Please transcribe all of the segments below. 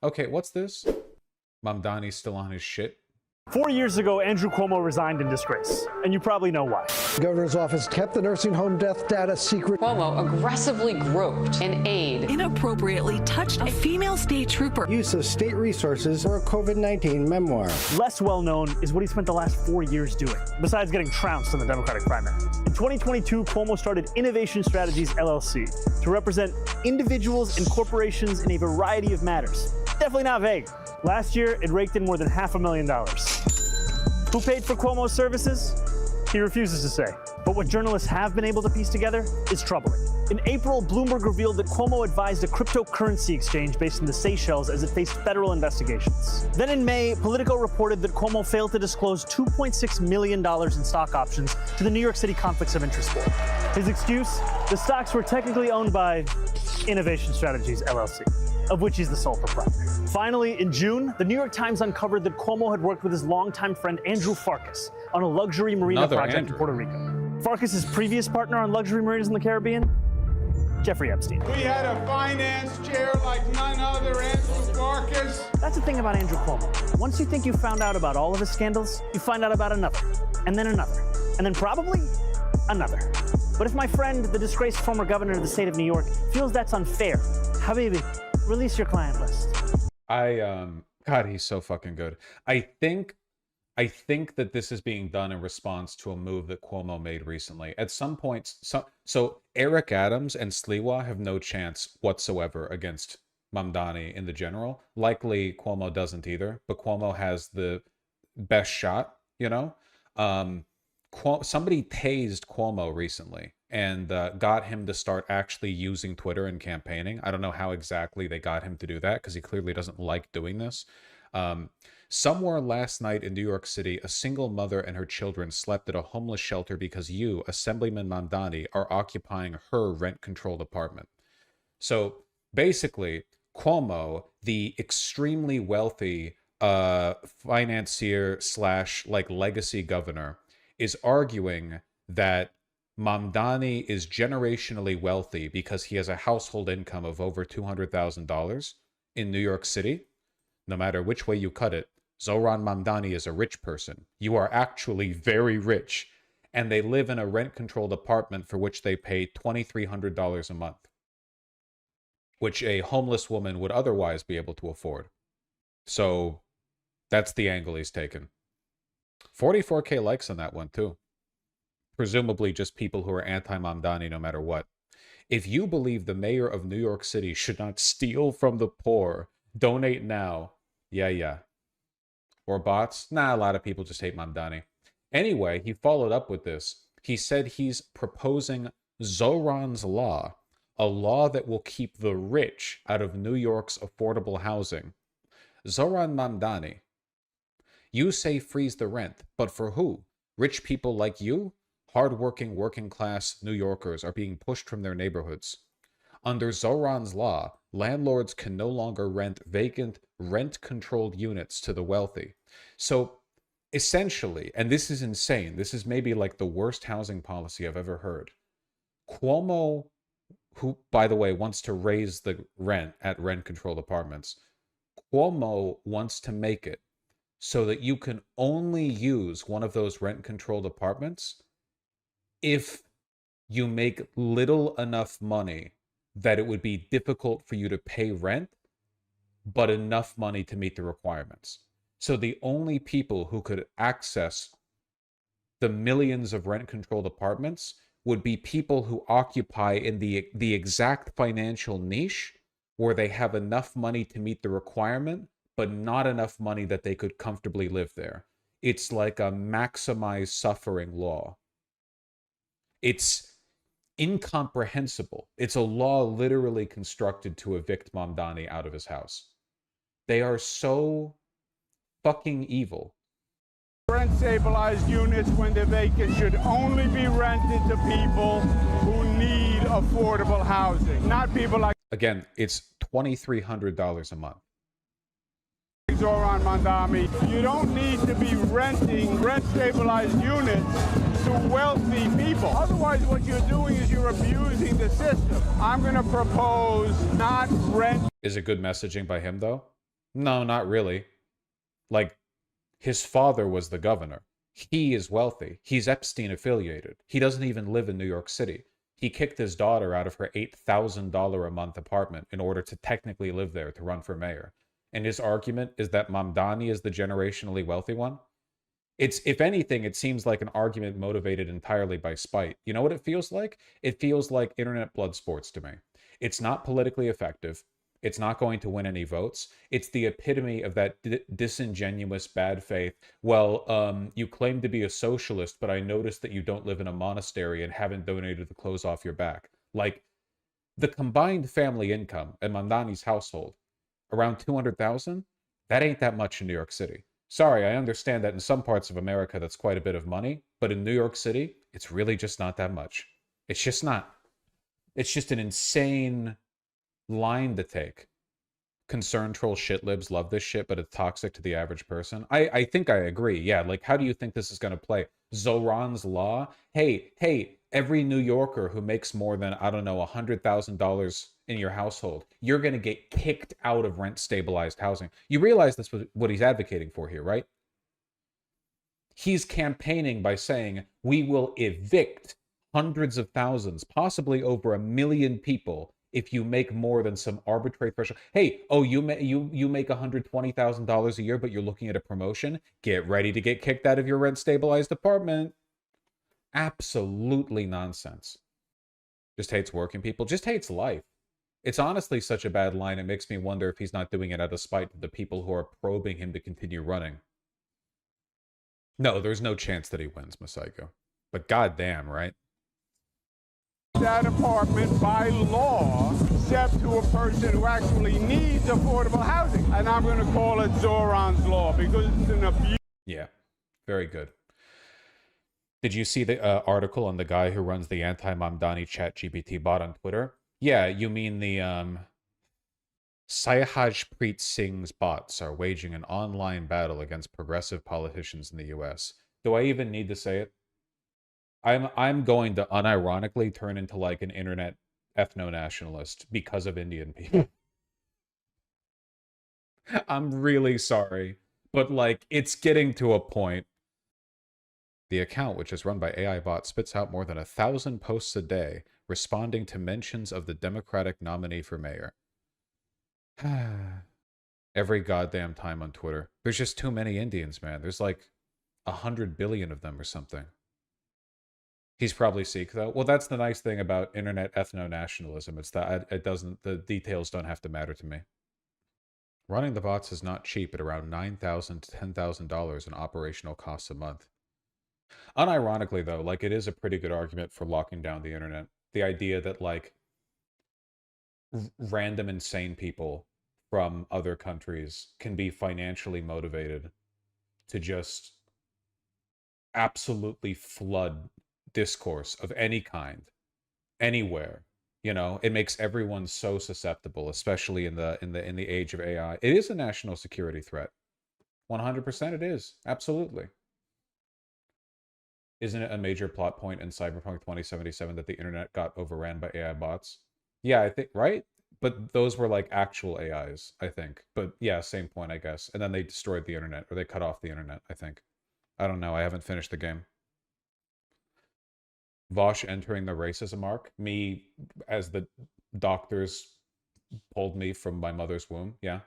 Okay, what's this? Mamdani's still on his shit? 4 years ago, Andrew Cuomo resigned in disgrace, and you probably know why. The governor's office kept the nursing home death data secret. Cuomo aggressively groped an aide. Inappropriately touched a female state trooper. Use of state resources for a COVID-19 memoir. Less well known is what he spent the last 4 years doing, besides getting trounced in the Democratic primary. In 2022, Cuomo started Innovation Strategies LLC to represent individuals and corporations in a variety of matters. Definitely not vague. Last year, it raked in more than $500,000. Who paid for Cuomo's services? He refuses to say. But what journalists have been able to piece together is troubling. In April, Bloomberg revealed that Cuomo advised a cryptocurrency exchange based in the Seychelles as it faced federal investigations. Then in May, Politico reported that Cuomo failed to disclose $2.6 million in stock options to the New York City Conflicts of Interest Board. His excuse? The stocks were technically owned by Innovation Strategies LLC, of which he's the sole proprietor. Finally, in June, the New York Times uncovered that Cuomo had worked with his longtime friend Andrew Farkas on a luxury marina project in Puerto Rico. Farkas' previous partner on luxury marinas in the Caribbean? Jeffrey Epstein. We had a finance chair like none other, Andrew Farkas. That's the thing about Andrew Cuomo. Once you think you found out about all of his scandals, you find out about another, and then another, and then probably another. But if my friend, the disgraced former governor of the state of New York, feels that's unfair, Habibi, release your client list. God, he's so fucking good. I think that this is being done in response to a move that Cuomo made recently. At some point, so Eric Adams and Sliwa have no chance whatsoever against Mamdani in the general. Likely Cuomo doesn't either, but Cuomo has the best shot, you know? Somebody tased Cuomo recently and got him to start actually using Twitter and campaigning. I don't know how exactly they got him to do that because he clearly doesn't like doing this. Somewhere last night in New York City, a single mother and her children slept at a homeless shelter because you, Assemblyman Mamdani, are occupying her rent-controlled apartment. So basically, Cuomo, the extremely wealthy financier / like legacy governor, is arguing that Mamdani is generationally wealthy because he has a household income of over $200,000 in New York City. No matter which way you cut it, Zohran Mamdani is a rich person. You are actually very rich. And they live in a rent-controlled apartment for which they pay $2,300 a month, which a homeless woman would otherwise be able to afford. So that's the angle he's taken. 44K likes on that one, too. Presumably just people who are anti-Mamdani no matter what. If you believe the mayor of New York City should not steal from the poor, donate now. Yeah. Or bots? Nah, a lot of people just hate Mamdani. Anyway, he followed up with this. He said he's proposing Zohran's Law, a law that will keep the rich out of New York's affordable housing. Zohran Mamdani, you say freeze the rent, but for who? Rich people like you? Hardworking working-class New Yorkers are being pushed from their neighborhoods. Under Zohran's law, landlords can no longer rent vacant, rent-controlled units to the wealthy. So, essentially, and this is insane, this is maybe like the worst housing policy I've ever heard. Cuomo, who, by the way, wants to raise the rent at rent-controlled apartments, Cuomo wants to make it so that you can only use one of those rent-controlled apartments if you make little enough money that it would be difficult for you to pay rent, but enough money to meet the requirements. So the only people who could access the millions of rent-controlled apartments would be people who occupy in the exact financial niche where they have enough money to meet the requirement, but not enough money that they could comfortably live there. It's like a maximize suffering law. It's incomprehensible. It's a law literally constructed to evict Mamdani out of his house. They are so fucking evil. Rent-stabilized units, when they're vacant, should only be rented to people who need affordable housing, not people like... Again, it's $2,300 a month. Zohran Mamdani. You don't need to be renting rent-stabilized units to wealthy people. Otherwise, what you're doing is you're abusing the system. I'm going to propose not rent... Is it good messaging by him, though? No, not really. Like, his father was the governor. He is wealthy. He's Epstein affiliated. He doesn't even live in New York City. He kicked his daughter out of her $8,000 a month apartment in order to technically live there to run for mayor. And his argument is that Mamdani is the generationally wealthy one. It's, if anything, it seems like an argument motivated entirely by spite. You know what it feels like? It feels like internet blood sports to me. It's not politically effective. It's not going to win any votes. It's the epitome of that disingenuous bad faith. Well, you claim to be a socialist, but I noticed that you don't live in a monastery and haven't donated the clothes off your back. Like, the combined family income in Mamdani's household, around 200,000, that ain't that much in New York City. Sorry, I understand that in some parts of America that's quite a bit of money, but in New York City, it's really just not that much. It's just not. It's just an insane line to take. Concern troll shit libs love this shit, but it's toxic to the average person. I think I agree. Yeah, like, how do you think this is going to play? Zohran's law? Hey, every New Yorker who makes more than, I don't know, $100,000 in your household, you're going to get kicked out of rent-stabilized housing. You realize this was what he's advocating for here, right? He's campaigning by saying, we will evict hundreds of thousands, possibly over 1 million people if you make more than some arbitrary threshold. Hey, oh, you make $120,000 a year, but you're looking at a promotion? Get ready to get kicked out of your rent-stabilized apartment. Absolutely nonsense. Just hates working people. Just hates life. It's honestly such a bad line, it makes me wonder if he's not doing it out of spite to the people who are probing him to continue running. No, there's no chance that he wins, Masaigo. But goddamn, right? That apartment by law except to a person who actually needs affordable housing. And I'm going to call it Zohran's law because it's an abuse. Yeah, very good. Did you see the article on the guy who runs the anti-Mamdani ChatGPT bot on Twitter? Yeah, you mean the Sahajpreet Singh's bots are waging an online battle against progressive politicians in the US. Do I even need to say it? I'm going to unironically turn into like an internet ethno-nationalist because of Indian people. I'm really sorry, but like, it's getting to a point. The account, which is run by AI bot, spits out more than 1,000 posts a day responding to mentions of the Democratic nominee for mayor. Every goddamn time on Twitter. There's just too many Indians, man. There's like 100 billion of them or something. He's probably Sikh, though. Well, that's the nice thing about internet ethno-nationalism. It's that the details don't have to matter to me. Running the bots is not cheap at around $9,000 to $10,000 in operational costs a month. Unironically, though, like, it is a pretty good argument for locking down the internet. The idea that, like, random insane people from other countries can be financially motivated to just absolutely flood discourse of any kind, anywhere. You know, it makes everyone so susceptible, especially in the age of AI. It is a national security threat. 100% it is. Absolutely. Isn't it a major plot point in Cyberpunk 2077 that the internet got overran by AI bots? Yeah, I think, right? But those were like actual AIs, I think. But yeah, same point, I guess. And then they destroyed the internet, or they cut off the internet, I think. I don't know, I haven't finished the game. Vaush entering the racism arc. Me, as the doctors pulled me from my mother's womb, yeah.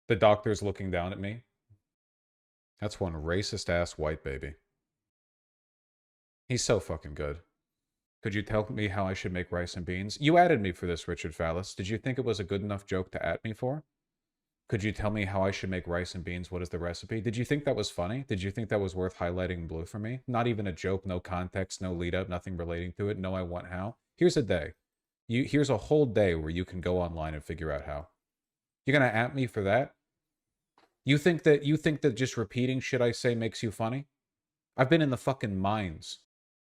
The doctors looking down at me. That's one racist-ass white baby. He's so fucking good. Could you tell me how I should make rice and beans? You added me for this, Richard Fallis. Did you think it was a good enough joke to add me for? Could you tell me how I should make rice and beans? What is the recipe? Did you think that was funny? Did you think that was worth highlighting in blue for me? Not even a joke, no context, no lead up, nothing relating to it. No, I want how. Here's a day. Here's a whole day where you can go online and figure out how. You're gonna at me for that? You think that just repeating shit I say makes you funny? I've been in the fucking mines.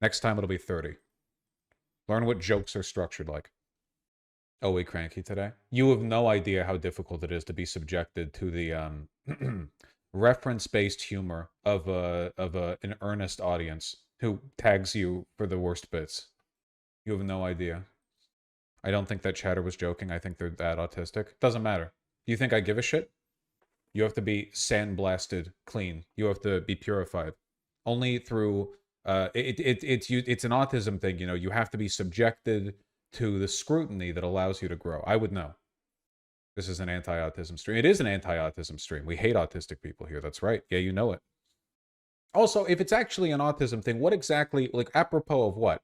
Next time it'll be 30. Learn what jokes are structured like. Oh, we cranky today? You have no idea how difficult it is to be subjected to the reference-based humor of an earnest audience who tags you for the worst bits. You have no idea. I don't think that chatter was joking. I think they're that autistic. Doesn't matter. Do you think I give a shit? You have to be sandblasted clean. You have to be purified. Only through it's an autism thing, you know. You have to be subjected to the scrutiny that allows you to grow. I would know. This is an anti-autism stream. It is an anti-autism stream. We hate autistic people here. That's right. Yeah, you know it. Also, if it's actually an autism thing, what exactly, like, apropos of what?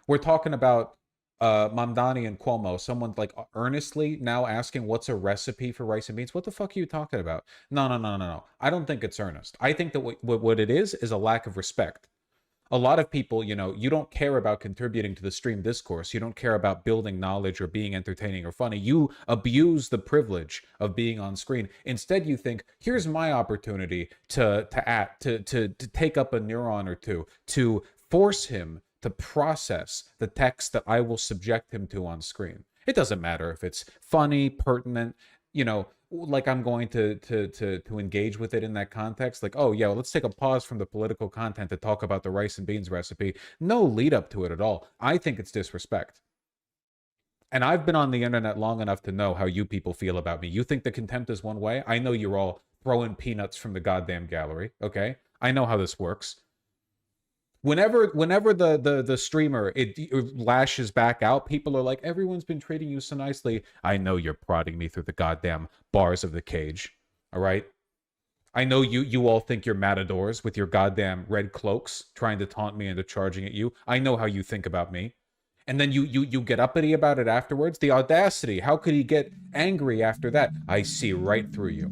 We're talking about Mamdani and Cuomo, someone like earnestly now asking what's a recipe for rice and beans. What the fuck are you talking about? No. I don't think it's earnest. I think that what it is a lack of respect. A lot of people, you know, you don't care about contributing to the stream discourse. You don't care about building knowledge or being entertaining or funny. You abuse the privilege of being on screen. Instead, you think, here's my opportunity to take up a neuron or two, to force him to process the text that I will subject him to on screen. It doesn't matter if it's funny, pertinent, you know, like I'm going to engage with it in that context. Like, oh yeah, well, let's take a pause from the political content to talk about the rice and beans recipe. No lead up to it at all. I think it's disrespect. And I've been on the internet long enough to know how you people feel about me. You think the contempt is one way? I know you're all throwing peanuts from the goddamn gallery, okay? I know how this works. Whenever the streamer it lashes back out, people are like, everyone's been treating you so nicely. I know you're prodding me through the goddamn bars of the cage. All right? I know you all think you're matadors with your goddamn red cloaks trying to taunt me into charging at you. I know how you think about me. And then you get uppity about it afterwards. The audacity. How could he get angry after that? I see right through you.